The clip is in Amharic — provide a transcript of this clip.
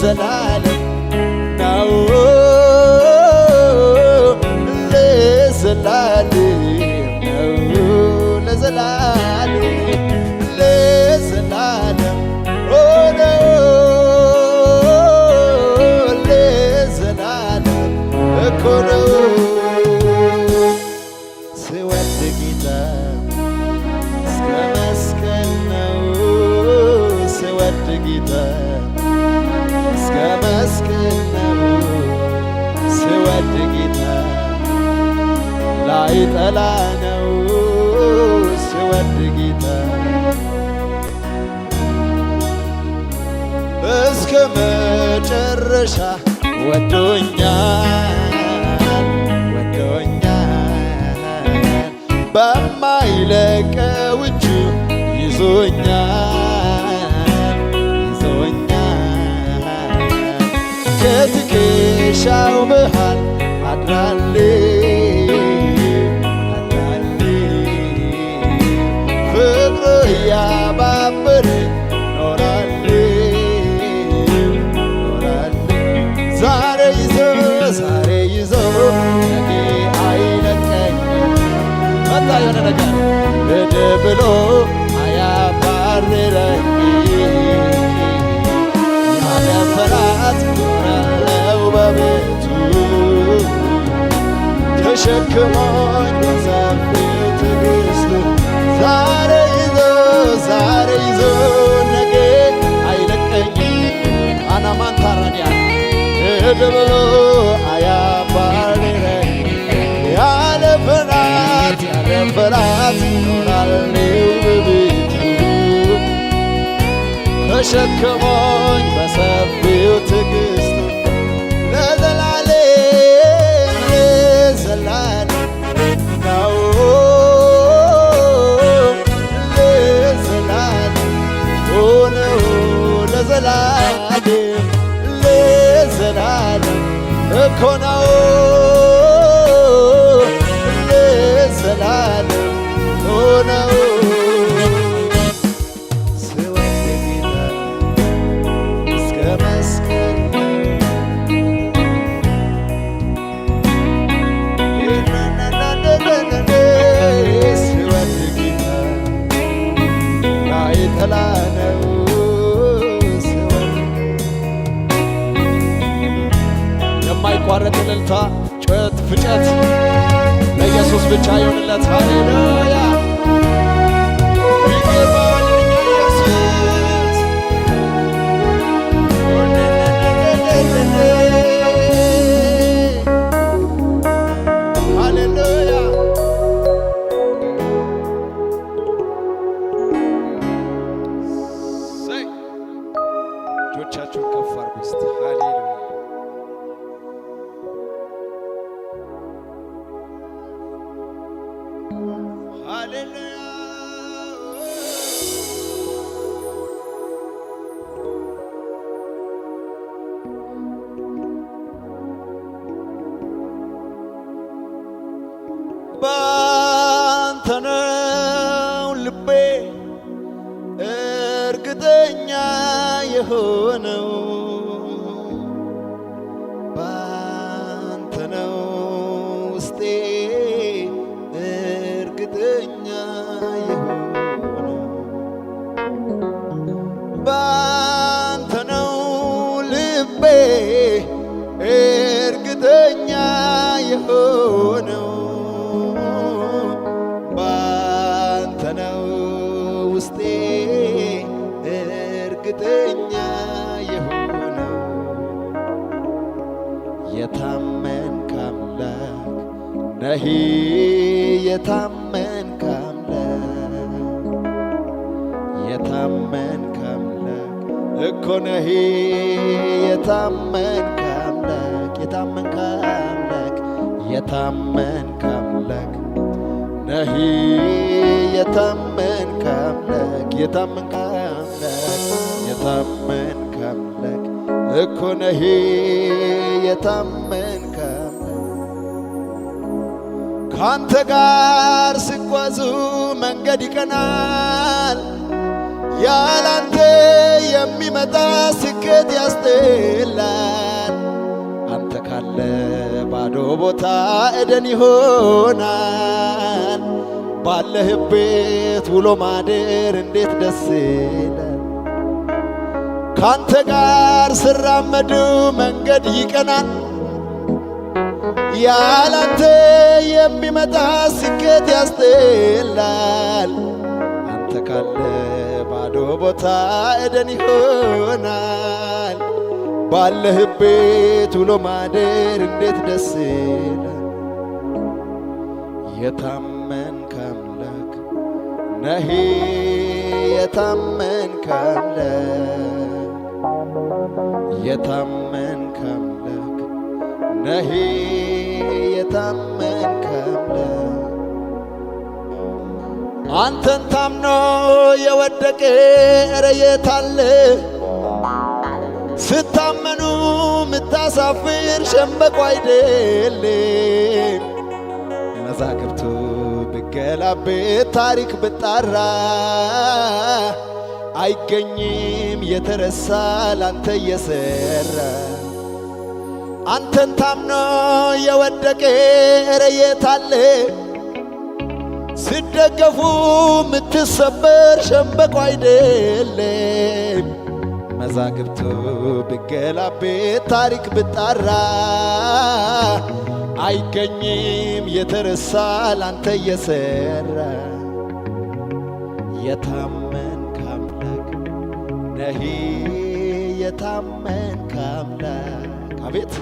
ለዘላለም ነው ለዘላለም ነው ለዘላለም ለዘላለም ሆኖ ለዘላለም እኮ ነው ስወድ ጌታ እስከ መስቀል ነው ስወድ ጌታ እስከ መስቀል ነው ስወድ ጌታ ላይ ጠላ ነው ስወድ ጌታ እስከ መጨረሻ ወዶኛል በማይለቀው እጁ ይዞኛል ከትከሻው መሃል አድራለሁ ፍቅሩ እያባበረኝ ኖራለሁ ዛሬ ይዞ ነገ አይለቀኝም መጣ የሆነ ነገር ሂድ ብሎ አያባርረኝ ያለ ፍርሃት ኖራለሁ በቤቱ ተሸክሞኝ በሰፊው ትዕግስቱ ዛሬ ይዞ ነገ አይለቀኝም አናማን ታራዲያ ሂድ ብሎ አያባርረኝ ያለ ፍርሃት ኖራለሁ በቤቱ ተሸክሞኝ በሰፊው ትዕግስቱ ለዘላለም ነው ለዘላለም ሆነው ለዘላለም እኮ ነው ለዘላለም ሆነው ስወድ ጌታ እስከ መስቀል ስወድ ጌታ ላይ ጠላ ነው የማይቋረጥ እልልታ ጩኸት ፍጨት ለኢየሱስ ብቻ ይሁንለት ሃሌሉያ እጆቻችሁን ከፍ አድርጉ እስቲ ሃሌሉያ ሃሌሉያ ባንተ ነው ልቤ እርግጠኛ የሆነው ባንተ ነው ውስጤ እርግጠኛ የሆነው ባንተ ነው ልቤ እርግጠኛ የሆነው ባንተ ነው ውስጤ እርግጠኛ የሆነው የታመንክ አምላክ ነህ የታመንክ አምላክ እኮ ነህ የታመንክ አምላክ ነህ የታመንክ አምላክ እኮ ነህ የታመንክ ካንተ ጋር ሲጓዙ መንገድ ይቀናል ያላንተ የሚመጣ ስኬት ያስደስታል ቦታ ዕደን ይሆናል። ባለህበት ውሎ ማደር እንዴት ደስ ይላል። ካንተ ጋር ስራመድ መንገድ ይቀናል። ያላንተ የሚመጣ ስኬት ያስጠላል። አንተ ካለ ባዶ ቦታ ዕደን ይሆናል። ባለህበት ውሎ ማደር እንዴት ደስ ይላል። የታመንክ አምላክ ነህ፣ የታመንክ አምላክ፣ የታመንክ አምላክ ነህ፣ የታመንክ አምላክ። አንተን ታምኖ የወደቀ ኧረ የት አለ? ስታመኑ ምታሳፍር ሸምበቆ አይደለም። መዛግብቱ ብገላብጥ ታሪክ ብጣራ አይገኝም የተረሳ ላንተ እየሰራ። አንተን ታምኖ የወደቀ ኧረ የት አለ? ሲደገፉ ምትሰበር ሸምበቆ አይደለም። መዛግብቱ ብገላብጥ ታሪክ ብጣራ አይገኝም የተረሳ ላንተ እየሰራ። የታመንክ አምላክ ነህ፣ የታመንክ አምላክ። አቤት